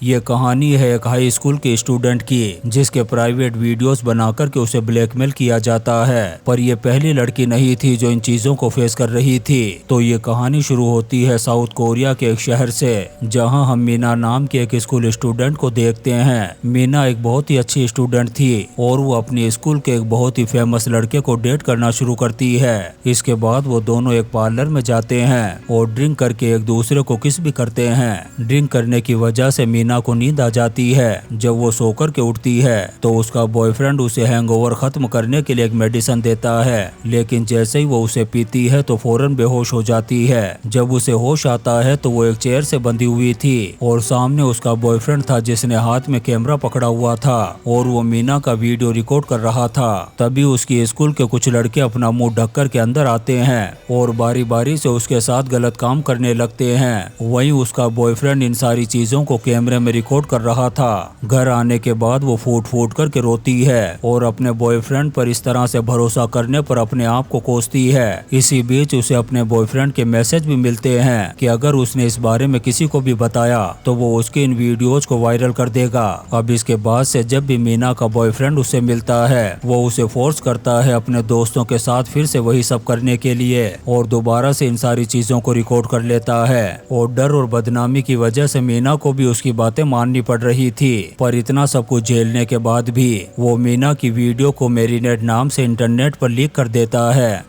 ये कहानी है एक हाई स्कूल के स्टूडेंट की जिसके प्राइवेट वीडियोस बनाकर के उसे ब्लैकमेल किया जाता है। पर ये पहली लड़की नहीं थी जो इन चीजों को फेस कर रही थी। तो ये कहानी शुरू होती है साउथ कोरिया के एक शहर से, जहां हम मीना नाम के एक स्कूल स्टूडेंट को देखते हैं। मीना एक बहुत ही अच्छी स्टूडेंट थी और वो अपने स्कूल के एक बहुत ही फेमस लड़के को डेट करना शुरू करती है। इसके बाद वो दोनों एक पार्लर में जाते हैं और ड्रिंक करके एक दूसरे को किस भी करते हैं। ड्रिंक करने की वजह से मीना को नींद आ जाती है। जब वो सो कर के उठती है तो उसका बॉयफ्रेंड उसे हैंगओवर खत्म करने के लिए एक मेडिसिन देता है, लेकिन जैसे ही वो उसे पीती है तो फौरन बेहोश हो जाती है। जब उसे होश आता है तो वो एक चेयर से बंधी हुई थी और सामने उसका बॉयफ्रेंड था जिसने हाथ में कैमरा पकड़ा हुआ था और वो मीना का वीडियो रिकॉर्ड कर रहा था। तभी उसकी स्कूल के कुछ लड़के अपना मुंह ढककर के अंदर आते हैं और बारी बारी से उसके साथ गलत काम करने लगते हैं। वहीं उसका बॉयफ्रेंड इन सारी चीजों को कैमरे में रिकॉर्ड कर रहा था। घर आने के बाद वो फूट फूट करके रोती है और अपने बॉयफ्रेंड पर इस तरह से भरोसा करने पर अपने आप को कोसती है। इसी बीच उसे अपने बॉयफ्रेंड के मैसेज भी मिलते हैं कि अगर उसने इस बारे में किसी को भी बताया तो वो उसके इन वीडियोज को वायरल कर देगा। अब इसके बाद से जब भी मीना का बॉयफ्रेंड उससे मिलता है वो उसे फोर्स करता है अपने दोस्तों के साथ फिर से वही सब करने के लिए और दोबारा से इन सारी चीजों को रिकॉर्ड कर लेता है। और डर और बदनामी की वजह से मीना को भी उसकी बातें माननी पड़ रही थी। पर इतना सब कुछ झेलने के बाद भी वो मीना की वीडियो को मेरीनेट नाम से इंटरनेट पर लीक कर देता है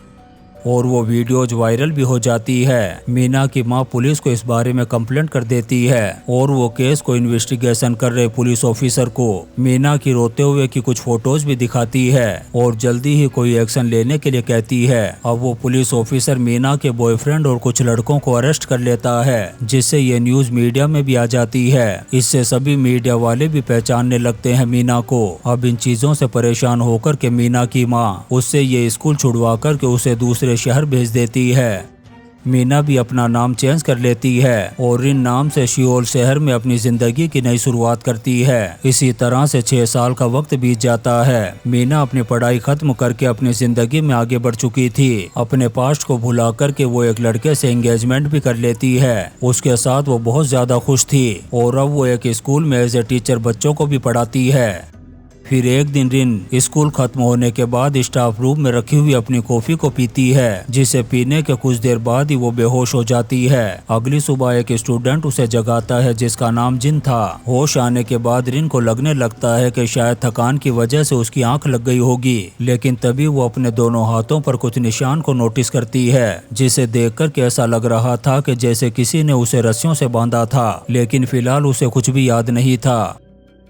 और वो वीडियोज वायरल भी हो जाती है। मीना की मां पुलिस को इस बारे में कंप्लेंट कर देती है और वो केस को इन्वेस्टिगेशन कर रहे पुलिस ऑफिसर को मीना की रोते हुए की कुछ फोटोज भी दिखाती है और जल्दी ही कोई एक्शन लेने के लिए कहती है। अब वो पुलिस ऑफिसर मीना के बॉयफ्रेंड और कुछ लड़कों को अरेस्ट कर लेता है, जिससे ये न्यूज मीडिया में भी आ जाती है। इससे सभी मीडिया वाले भी पहचानने लगते हैं मीना को। अब इन चीजों से परेशान होकर के मीना की माँ उससे ये स्कूल छुड़वा कर के उसे दूसरे शहर भेज देती है। मीना भी अपना नाम चेंज कर लेती है और इन नाम से सियोल शहर में अपनी जिंदगी की नई शुरुआत करती है। इसी तरह से 6 साल का वक्त बीत जाता है। मीना अपनी पढ़ाई खत्म करके अपनी जिंदगी में आगे बढ़ चुकी थी। अपने पास्ट को भुला करके वो एक लड़के से एंगेजमेंट भी कर लेती है। उसके साथ वो बहुत ज्यादा खुश थी और अब वो एक स्कूल में एज ए टीचर बच्चों को भी पढ़ाती है। फिर एक दिन रिन स्कूल खत्म होने के बाद स्टाफ रूम में रखी हुई अपनी कॉफी को पीती है, जिसे पीने के कुछ देर बाद ही वो बेहोश हो जाती है। अगली सुबह एक स्टूडेंट उसे जगाता है जिसका नाम जिन था। होश आने के बाद रिन को लगने लगता है कि शायद थकान की वजह से उसकी आंख लग गई होगी, लेकिन तभी वो अपने दोनों हाथों पर कुछ निशान को नोटिस करती है, जिसे देखकर के ऐसा लग रहा था कि जैसे किसी ने उसे रस्सियों से बांधा था, लेकिन फिलहाल उसे कुछ भी याद नहीं था।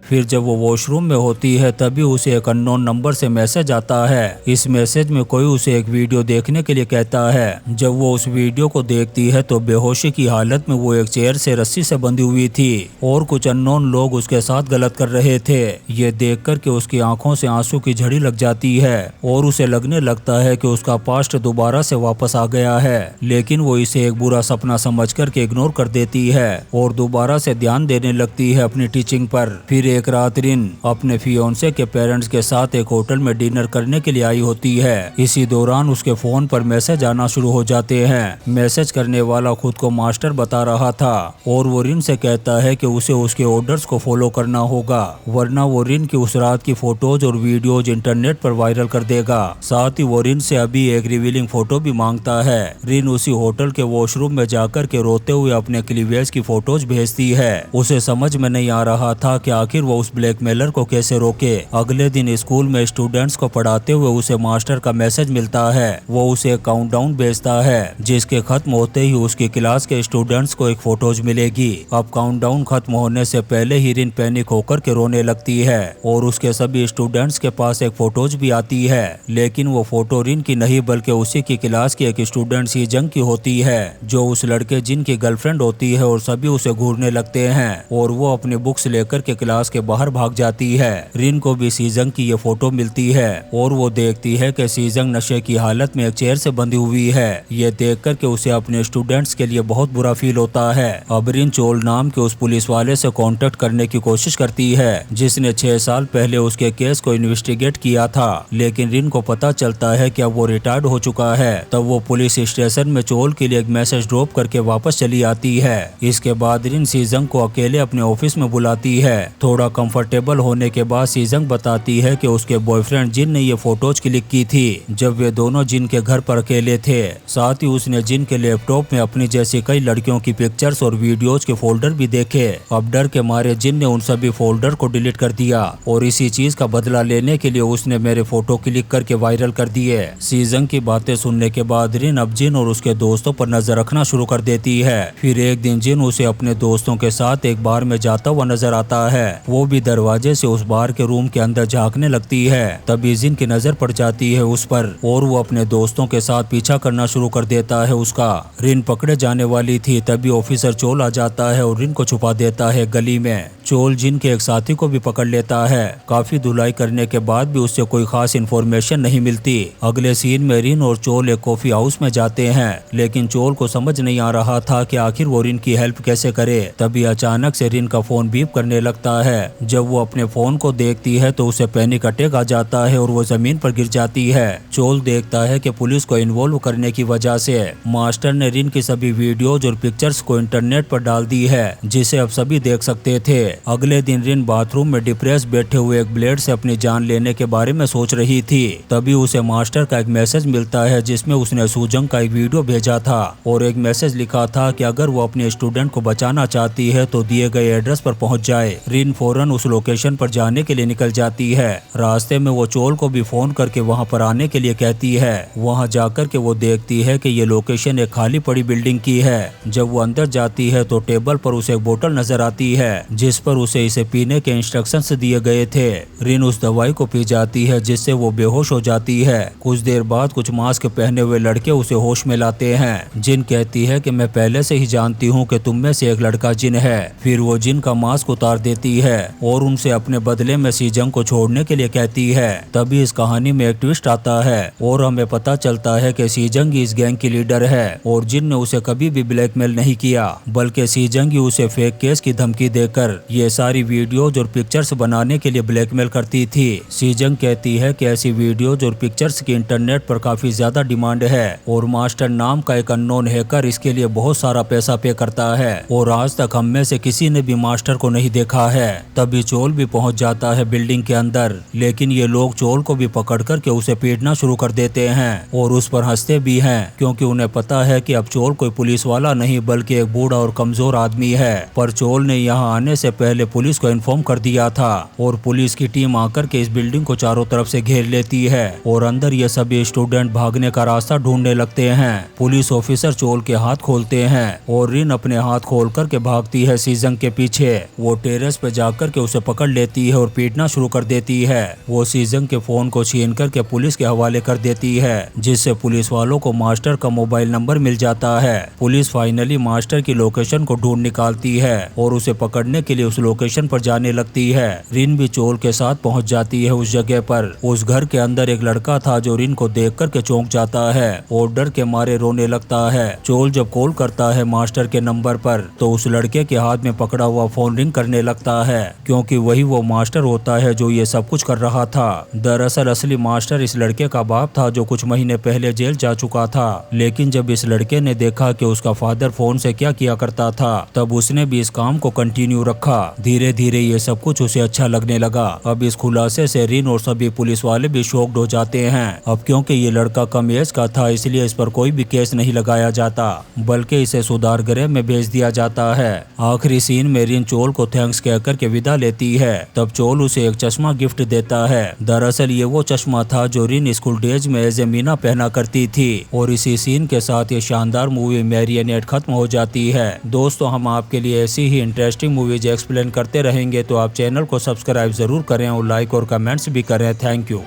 फिर जब वो वॉशरूम में होती है तभी उसे एक अननोन नंबर से मैसेज आता है। इस मैसेज में कोई उसे एक वीडियो देखने के लिए कहता है। जब वो उस वीडियो को देखती है तो बेहोशी की हालत में वो एक चेयर से रस्सी से बंधी हुई थी और कुछ अननोन लोग उसके साथ गलत कर रहे थे। ये देख कर के उसकी आंखों से आंसू की झड़ी लग जाती है और उसे लगने लगता है कि उसका पास्ट दोबारा से वापस आ गया है, लेकिन वो इसे एक बुरा सपना समझ कर के इग्नोर कर देती है और दोबारा से ध्यान देने लगती है अपनी टीचिंग पर। फिर एक रात रिन अपने फियोंसे के पेरेंट्स के साथ एक होटल में डिनर करने के लिए आई होती है। इसी दौरान उसके फोन पर मैसेज आना शुरू हो जाते हैं। मैसेज करने वाला खुद को मास्टर बता रहा था और वो रिन से कहता है कि उसे उसके ऑर्डर्स को फॉलो करना होगा, वरना वो रिन की उस रात की फोटोज और वीडियोज इंटरनेट पर वायरल कर देगा। साथ ही वो रिन से अभी एक रिवीलिंग फोटो भी मांगता है। रिन उसी होटल के वॉशरूम में जाकर के रोते हुए अपने क्लीवेज की फोटोज भेजती है। उसे समझ में नहीं आ रहा था कि आखिर वो उस ब्लैकमेलर को कैसे रोके। अगले दिन स्कूल में स्टूडेंट्स को पढ़ाते हुए उसे मास्टर का मैसेज मिलता है। वो उसे एक काउंटडाउन भेजता है जिसके खत्म होते ही उसकी क्लास के स्टूडेंट्स को एक फोटोज मिलेगी। अब काउंटडाउन खत्म होने से पहले ही रिन पैनिक होकर के रोने लगती है और उसके सभी स्टूडेंट्स के पास एक फोटोज भी आती है, लेकिन वो फोटो रिन की नहीं बल्कि उसी की क्लास की एक स्टूडेंट सी जंग की होती है, जो उस लड़के जिन की गर्लफ्रेंड होती है और सभी उसे घूरने लगते हैं और वो अपनी बुक्स लेकर के क्लास के बाहर भाग जाती है। रिन को भी सीजंग की ये फोटो मिलती है और वो देखती है कि सीजंग नशे की हालत में एक चेयर से बंधी हुई है। ये देख कर के उसे अपने स्टूडेंट्स के लिए बहुत बुरा फील होता है। अब रिन चोल नाम के उस पुलिस वाले से कांटेक्ट करने की कोशिश करती है जिसने 6 साल पहले उसके केस को इन्वेस्टिगेट किया था, लेकिन रिन को पता चलता है कि अब वो रिटायर्ड हो चुका है। तब वो पुलिस स्टेशन में चोल के लिए एक मैसेज ड्रॉप करके वापस चली आती है। इसके बाद रिन सीजंग को अकेले अपने ऑफिस में बुलाती है। थोड़ा कंफर्टेबल होने के बाद सीजंग बताती है कि उसके बॉयफ्रेंड जिन ने ये फोटोज क्लिक की थी जब वे दोनों जिन के घर पर अकेले थे। साथ ही उसने जिन के लैपटॉप में अपनी जैसी कई लड़कियों की पिक्चर्स और वीडियोज के फोल्डर भी देखे। अब डर के मारे जिन ने उन सभी फोल्डर को डिलीट कर दिया और इसी चीज का बदला लेने के लिए उसने मेरे फोटो क्लिक करके वायरल कर दिए। सीजंग की बातें सुनने के बाद रिन अब जिन और उसके दोस्तों पर नजर रखना शुरू कर देती है। फिर एक दिन जिन उसे अपने दोस्तों के साथ एक बार में जाता हुआ नजर आता है। वो भी दरवाजे से उस बार के रूम के अंदर झांकने लगती है। तभी जिन की नजर पड़ जाती है उस पर और वो अपने दोस्तों के साथ पीछा करना शुरू कर देता है उसका। रिन पकड़े जाने वाली थी तभी ऑफिसर चोल आ जाता है और रिन को छुपा देता है गली में। चोल जिन के एक साथी को भी पकड़ लेता है। काफी धुलाई करने के बाद भी उससे कोई खास इन्फॉर्मेशन नहीं मिलती। अगले सीन में रिन और चोल एक कॉफी हाउस में जाते हैं, लेकिन चोल को समझ नहीं आ रहा था कि आखिर वो रिन की हेल्प कैसे करे। तभी अचानक से रिन का फोन बीप करने लगता है। जब वो अपने फोन को देखती है तो उसे पैनिक अटैक आ जाता है और वो जमीन पर गिर जाती है। चोल देखता है कि पुलिस को इन्वॉल्व करने की वजह से मास्टर ने रिन की सभी वीडियोज और पिक्चर्स को इंटरनेट पर डाल दी है जिसे अब सभी देख सकते थे। अगले दिन रिन बाथरूम में डिप्रेस बैठे हुए एक ब्लेड से अपनी जान लेने के बारे में सोच रही थी। तभी उसे मास्टर का एक मैसेज मिलता है जिसमें उसने सूजंग का एक वीडियो भेजा था और एक मैसेज लिखा था कि अगर वो अपने स्टूडेंट को बचाना चाहती है तो दिए गए एड्रेस पर पहुंच जाए। रिन फौरन उस लोकेशन पर जाने के लिए निकल जाती है। रास्ते में वो चोल को भी फोन करके वहां पर आने के लिए कहती है। वहां जाकर के वो देखती है कि ये लोकेशन एक खाली पड़ी बिल्डिंग की है। जब वो अंदर जाती है तो टेबल पर उसे एक बोतल नजर आती है जिस पर उसे इसे पीने के इंस्ट्रक्शंस दिए गए थे। रिन उस दवाई को पी जाती है जिससे वो बेहोश हो जाती है। कुछ देर बाद कुछ मास्क पहने हुए लड़के उसे होश में लाते हैं। जिन कहती है कि मैं पहले से ही जानती हूँ कि तुम में से एक लड़का जिन है। फिर वो जिन का मास्क उतार देती है और उनसे अपने बदले में सीजंग को छोड़ने के लिए कहती है। तभी इस कहानी में एक ट्विस्ट आता है और हमें पता चलता है कि सीजंग इस गैंग की लीडर है और जिन ने उसे कभी भी ब्लैकमेल नहीं किया, बल्कि सीजंग ही उसे फेक केस की धमकी देकर ये सारी वीडियोज और पिक्चर्स बनाने के लिए ब्लैकमेल करती थी। सीजंग कहती है कि ऐसी वीडियोज और पिक्चर्स की इंटरनेट पर काफी ज्यादा डिमांड है और मास्टर नाम का एक अननोन हैकर इसके लिए बहुत सारा पैसा पे करता है और आज तक हम में से किसी ने भी मास्टर को नहीं देखा है। तभी चोल भी पहुंच जाता है बिल्डिंग के अंदर, लेकिन ये लोग चोल को भी पकड़ करके उसे पीटना शुरू कर देते हैं और उस पर हंसते भी हैं क्योंकि उन्हें पता है कि अब चोल कोई पुलिस वाला नहीं बल्कि एक बूढ़ा और कमजोर आदमी है। पर चोल ने यहाँ आने से पहले पुलिस को इन्फॉर्म कर दिया था और पुलिस की टीम आकर के इस बिल्डिंग को चारों तरफ से घेर लेती है और अंदर ये सभी स्टूडेंट भागने का रास्ता ढूंढने लगते हैं। पुलिस ऑफिसर चोल के हाथ खोलते हैं और रिन अपने हाथ खोल करके भागती है सीजंग के पीछे। वो टेरेस पे जाकर के उसे पकड़ लेती है और पीटना शुरू कर देती है। वो सीजंग के फोन को छीन करके पुलिस के हवाले कर देती है जिससे पुलिस वालों को मास्टर का मोबाइल नंबर मिल जाता है। पुलिस फाइनली मास्टर की लोकेशन को ढूंढ निकालती है और उसे पकड़ने के लिए उस लोकेशन पर जाने लगती है। रिन भी चोल के साथ पहुंच जाती है उस जगह पर। उस घर के अंदर एक लड़का था जो रिन को देख करके चौंक जाता है और डर के मारे रोने लगता है। चोल जब कॉल करता है मास्टर के नंबर पर तो उस लड़के के हाथ में पकड़ा हुआ फोन रिंग करने लगता है क्योंकि वही वो मास्टर होता है जो ये सब कुछ कर रहा था। दरअसल असली मास्टर इस लड़के का बाप था जो कुछ महीने पहले जेल जा चुका था, लेकिन जब इस लड़के ने देखा कि उसका फादर फोन से क्या किया करता था तब उसने भी इस काम को कंटिन्यू रखा। धीरे धीरे ये सब कुछ उसे अच्छा लगने लगा। अब इस खुलासे से रिन और सभी पुलिस वाले भी शॉक्ड हो जाते हैं। अब क्योंकि ये लड़का कम एज का था इसलिए इस पर कोई भी केस नहीं लगाया जाता बल्कि इसे सुधार गृह में भेज दिया जाता है। आखिरी सीन में रिन चोल को थैंक्स कहकर के विदा लेती है। तब चोल उसे एक चश्मा गिफ्ट देता है। दरअसल ये वो चश्मा था जो रिन स्कूल डेज में एज ए मीना पहना करती थी। और इसी सीन के साथ ये शानदार मूवी मैरियनेट खत्म हो जाती है। दोस्तों हम आपके लिए ऐसी ही इंटरेस्टिंग मूवीज एक्सप्लेन करते रहेंगे तो आप चैनल को सब्सक्राइब जरूर करें और लाइक और कमेंट्स भी करें। Thank you.